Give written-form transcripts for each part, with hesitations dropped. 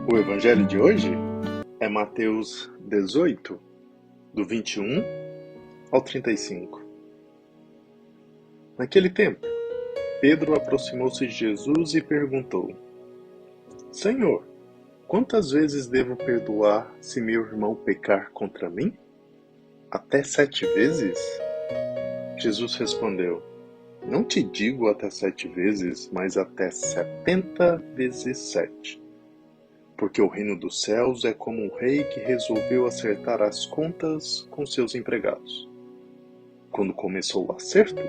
O evangelho de hoje é Mateus 18, do 21 ao 35. Naquele tempo, Pedro aproximou-se de Jesus e perguntou: Senhor, quantas vezes devo perdoar se meu irmão pecar contra mim? Até 7 vezes? Jesus respondeu: Não te digo até 7 vezes, mas até 70 vezes 7. Porque o reino dos céus é como um rei que resolveu acertar as contas com seus empregados. Quando começou o acerto,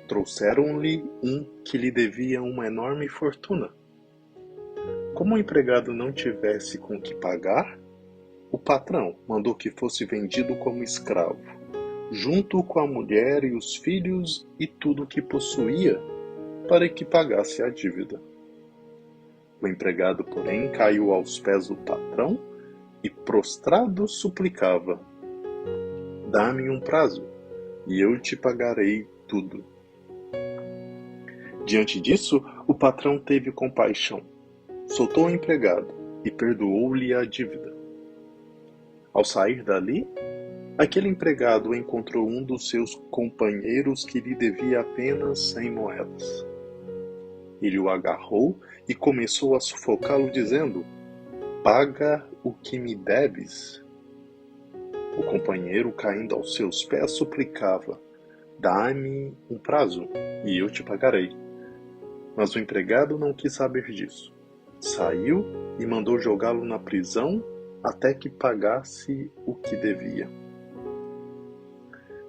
trouxeram-lhe um que lhe devia uma enorme fortuna. Como o empregado não tivesse com que pagar, o patrão mandou que fosse vendido como escravo, junto com a mulher e os filhos e tudo o que possuía, para que pagasse a dívida. O empregado, porém, caiu aos pés do patrão e, prostrado, suplicava: Dá-me um prazo, e eu te pagarei tudo. Diante disso, o patrão teve compaixão, soltou o empregado e perdoou-lhe a dívida. Ao sair dali, aquele empregado encontrou um dos seus companheiros que lhe devia apenas 100 moedas. Ele o agarrou e começou a sufocá-lo, dizendo: Paga o que me deves. O companheiro, caindo aos seus pés, suplicava: Dá-me um prazo, e eu te pagarei. Mas o empregado não quis saber disso. Saiu e mandou jogá-lo na prisão até que pagasse o que devia.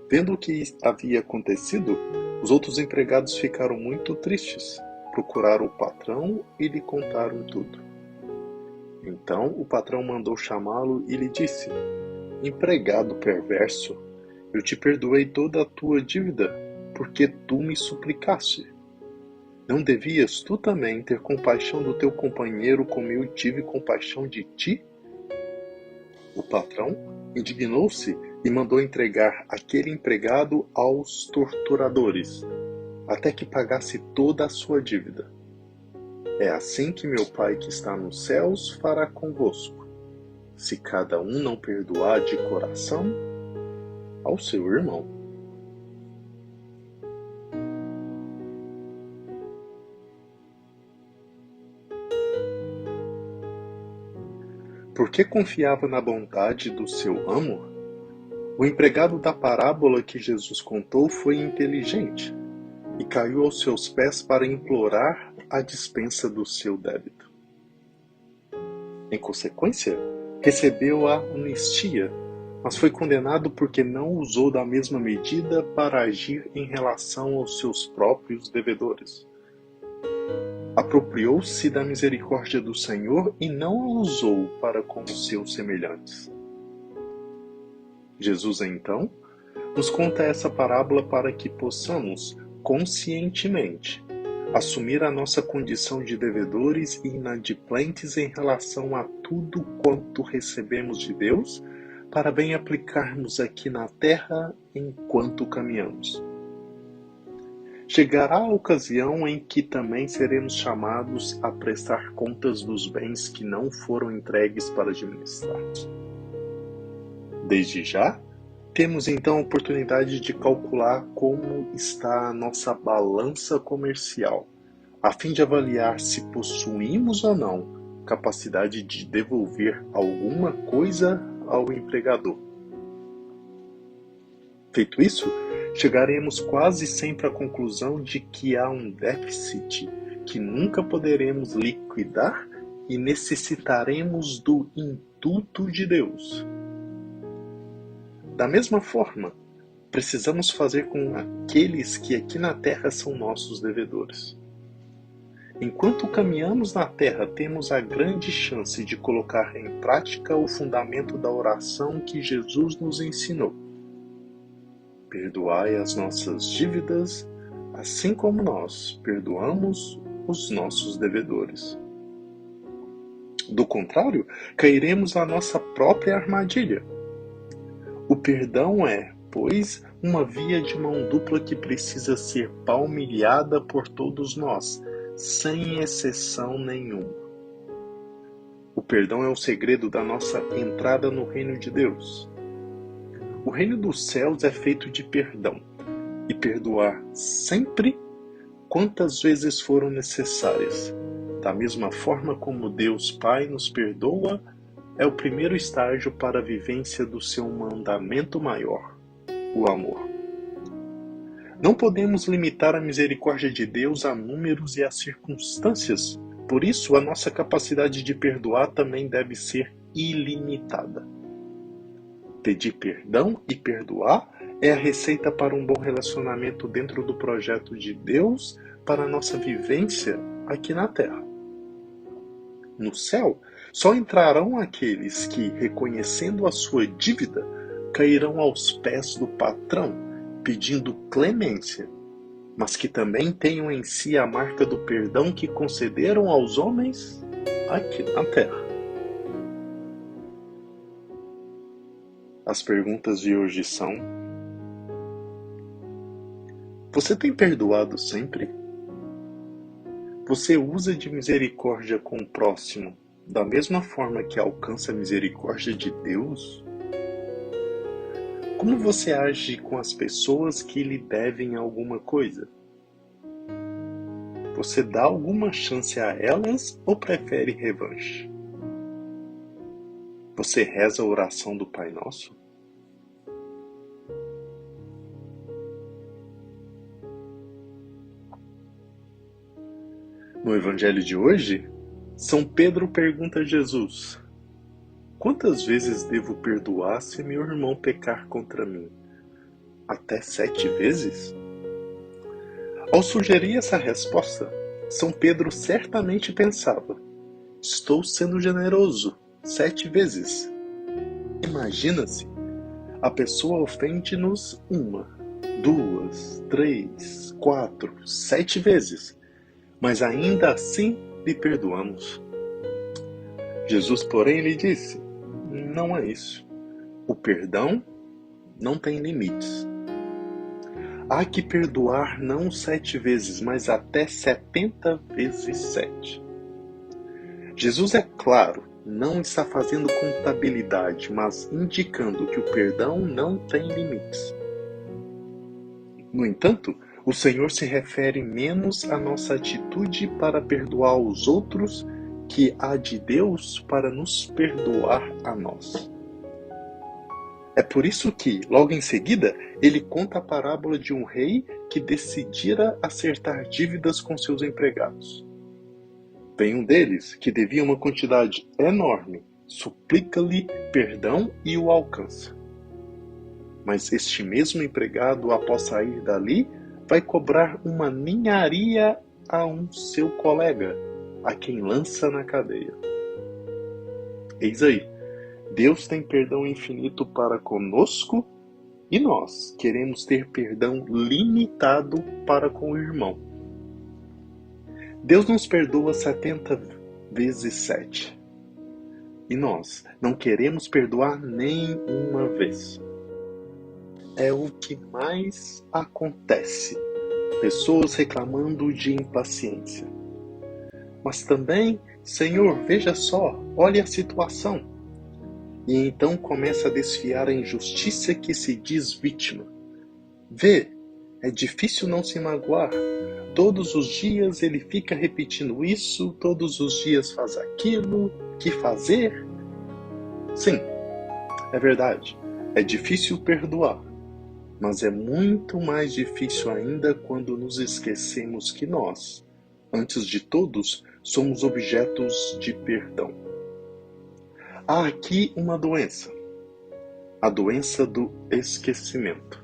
Vendo o que havia acontecido, os outros empregados ficaram muito tristes. Procuraram o patrão e lhe contaram tudo. Então o patrão mandou chamá-lo e lhe disse: Empregado perverso, eu te perdoei toda a tua dívida, porque tu me suplicaste. Não devias tu também ter compaixão do teu companheiro como eu tive compaixão de ti? O patrão indignou-se e mandou entregar aquele empregado aos torturadores, até que pagasse toda a sua dívida. É assim que meu Pai que está nos céus fará convosco, se cada um não perdoar de coração ao seu irmão. Porque confiava na bondade do seu amo, o empregado da parábola que Jesus contou foi inteligente e caiu aos seus pés para implorar a dispensa do seu débito. Em consequência, recebeu a anistia, mas foi condenado porque não usou da mesma medida para agir em relação aos seus próprios devedores. Apropriou-se da misericórdia do Senhor e não a usou para com os seus semelhantes. Jesus, então, nos conta essa parábola para que possamos, conscientemente, assumir a nossa condição de devedores e inadimplentes em relação a tudo quanto recebemos de Deus, para bem aplicarmos aqui na terra enquanto caminhamos. Chegará a ocasião em que também seremos chamados a prestar contas dos bens que não foram entregues para administrar. Desde já, temos então a oportunidade de calcular como está a nossa balança comercial, a fim de avaliar se possuímos ou não capacidade de devolver alguma coisa ao empregador. Feito isso, chegaremos quase sempre à conclusão de que há um déficit que nunca poderemos liquidar e necessitaremos do indulto de Deus. Da mesma forma, precisamos fazer com aqueles que aqui na terra são nossos devedores. Enquanto caminhamos na terra, temos a grande chance de colocar em prática o fundamento da oração que Jesus nos ensinou. Perdoai as nossas dívidas, assim como nós perdoamos os nossos devedores. Do contrário, cairemos na nossa própria armadilha. O perdão é, pois, uma via de mão dupla que precisa ser palmilhada por todos nós, sem exceção nenhuma. O perdão é o segredo da nossa entrada no reino de Deus. O reino dos céus é feito de perdão, e perdoar sempre quantas vezes foram necessárias. Da mesma forma como Deus Pai nos perdoa, é o primeiro estágio para a vivência do seu mandamento maior, o amor. Não podemos limitar a misericórdia de Deus a números e a circunstâncias, por isso a nossa capacidade de perdoar também deve ser ilimitada. Pedir perdão e perdoar é a receita para um bom relacionamento dentro do projeto de Deus para a nossa vivência aqui na Terra. No céu, só entrarão aqueles que, reconhecendo a sua dívida, cairão aos pés do patrão, pedindo clemência, mas que também tenham em si a marca do perdão que concederam aos homens aqui na Terra. As perguntas de hoje são: você tem perdoado sempre? Você usa de misericórdia com o próximo da mesma forma que alcança a misericórdia de Deus? Como você age com as pessoas que lhe devem alguma coisa? Você dá alguma chance a elas ou prefere revanche? Você reza a oração do Pai Nosso? No Evangelho de hoje, São Pedro pergunta a Jesus: quantas vezes devo perdoar se meu irmão pecar contra mim? Até 7 vezes? Ao sugerir essa resposta, São Pedro certamente pensava: estou sendo generoso, 7 vezes. Imagina-se, a pessoa ofende-nos 1, 2, 3, 4, 7 vezes, mas ainda assim lhe perdoamos. Jesus, porém, lhe disse: não é isso. O perdão não tem limites. Há que perdoar não 7 vezes, mas até 70 vezes 7. Jesus, é claro, não está fazendo contabilidade, mas indicando que o perdão não tem limites. No entanto, o Senhor se refere menos à nossa atitude para perdoar os outros que à de Deus para nos perdoar a nós. É por isso que, logo em seguida, ele conta a parábola de um rei que decidira acertar dívidas com seus empregados. Vem um deles, que devia uma quantidade enorme, suplica-lhe perdão e o alcança. Mas este mesmo empregado, após sair dali, vai cobrar uma ninharia a um seu colega, a quem lança na cadeia. Eis aí, Deus tem perdão infinito para conosco e nós queremos ter perdão limitado para com o irmão. Deus nos perdoa 70 vezes 7 e nós não queremos perdoar nem uma vez. É o que mais acontece, pessoas reclamando de impaciência. Mas também, Senhor, veja só, olha a situação. E então começa a desfiar a injustiça que se diz vítima. Vê, é difícil não se magoar. Todos os dias ele fica repetindo isso, todos os dias faz aquilo, que fazer? Sim, é verdade, é difícil perdoar. Mas é muito mais difícil ainda quando nos esquecemos que nós, antes de todos, somos objetos de perdão. Há aqui uma doença, a doença do esquecimento.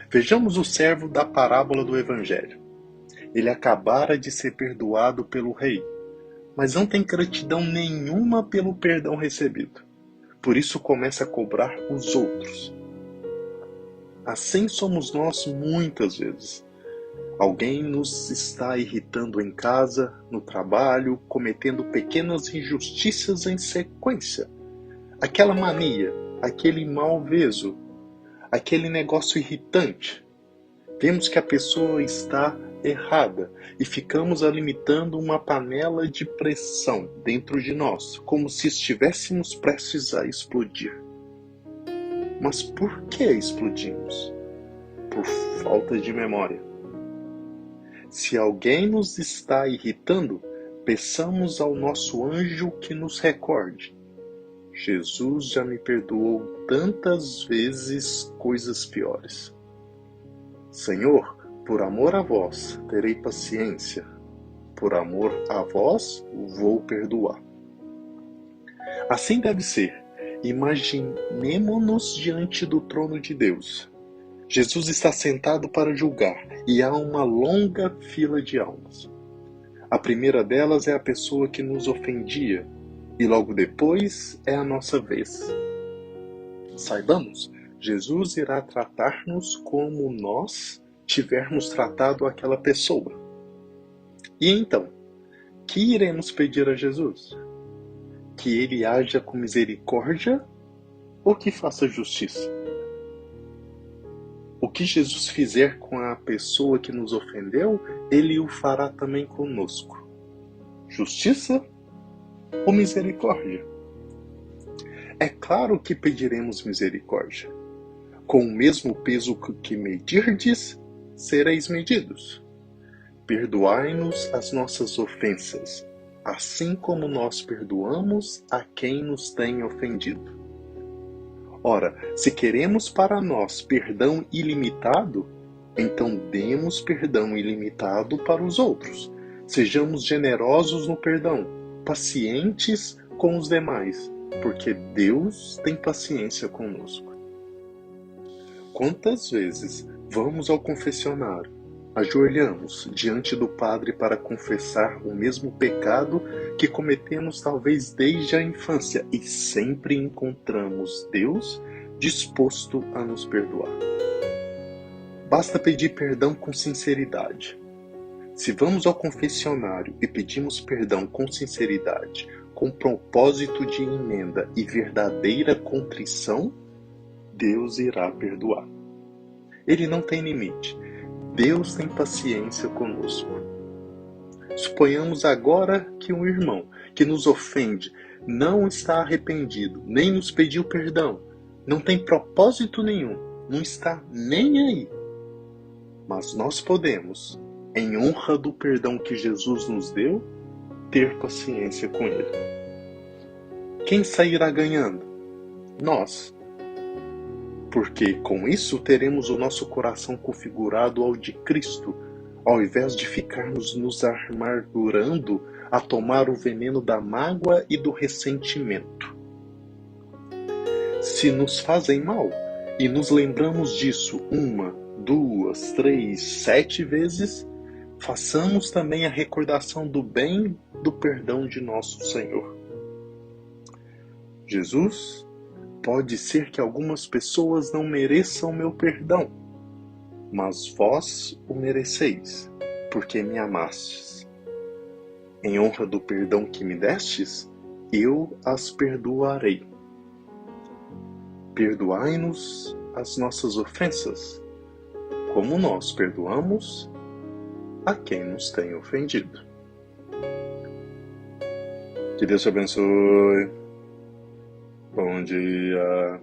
Vejamos o servo da parábola do Evangelho. Ele acabara de ser perdoado pelo rei, mas não tem gratidão nenhuma pelo perdão recebido. Por isso começa a cobrar os outros. Assim somos nós muitas vezes. Alguém nos está irritando em casa, no trabalho, cometendo pequenas injustiças em sequência. Aquela mania, aquele malveso, aquele negócio irritante. Vemos que a pessoa está errada e ficamos alimentando uma panela de pressão dentro de nós, como se estivéssemos prestes a explodir. Mas por que explodimos? Por falta de memória. Se alguém nos está irritando, peçamos ao nosso anjo que nos recorde. Jesus já me perdoou tantas vezes coisas piores. Senhor, por amor a vós, terei paciência. Por amor a vós, vou perdoar. Assim deve ser. Imaginemo-nos diante do trono de Deus. Jesus está sentado para julgar e há uma longa fila de almas. A primeira delas é a pessoa que nos ofendia e logo depois é a nossa vez. Saibamos, Jesus irá tratar-nos como nós tivermos tratado aquela pessoa. E então, que iremos pedir a Jesus? Que ele haja com misericórdia ou que faça justiça? O que Jesus fizer com a pessoa que nos ofendeu, ele o fará também conosco. Justiça ou misericórdia? É claro que pediremos misericórdia. Com o mesmo peso que medirdes, sereis medidos. Perdoai-nos as nossas ofensas, assim como nós perdoamos a quem nos tem ofendido. Ora, se queremos para nós perdão ilimitado, então demos perdão ilimitado para os outros. Sejamos generosos no perdão, pacientes com os demais, porque Deus tem paciência conosco. Quantas vezes vamos ao confessionário, ajoelhamos diante do Padre para confessar o mesmo pecado que cometemos talvez desde a infância e sempre encontramos Deus disposto a nos perdoar. Basta pedir perdão com sinceridade. Se vamos ao confessionário e pedimos perdão com sinceridade, com propósito de emenda e verdadeira contrição, Deus irá perdoar. Ele não tem limite. Deus tem paciência conosco. Suponhamos agora que um irmão que nos ofende não está arrependido, nem nos pediu perdão, não tem propósito nenhum, não está nem aí. Mas nós podemos, em honra do perdão que Jesus nos deu, ter paciência com ele. Quem sairá ganhando? Nós. Porque com isso teremos o nosso coração configurado ao de Cristo, ao invés de ficarmos nos amargurando a tomar o veneno da mágoa e do ressentimento. Se nos fazem mal e nos lembramos disso 1, 2, 3, 7 vezes, façamos também a recordação do bem do perdão de nosso Senhor. Jesus, pode ser que algumas pessoas não mereçam meu perdão, mas vós o mereceis, porque me amastes. Em honra do perdão que me destes, eu as perdoarei. Perdoai-nos as nossas ofensas, como nós perdoamos a quem nos tem ofendido. Que Deus te abençoe. Bom dia.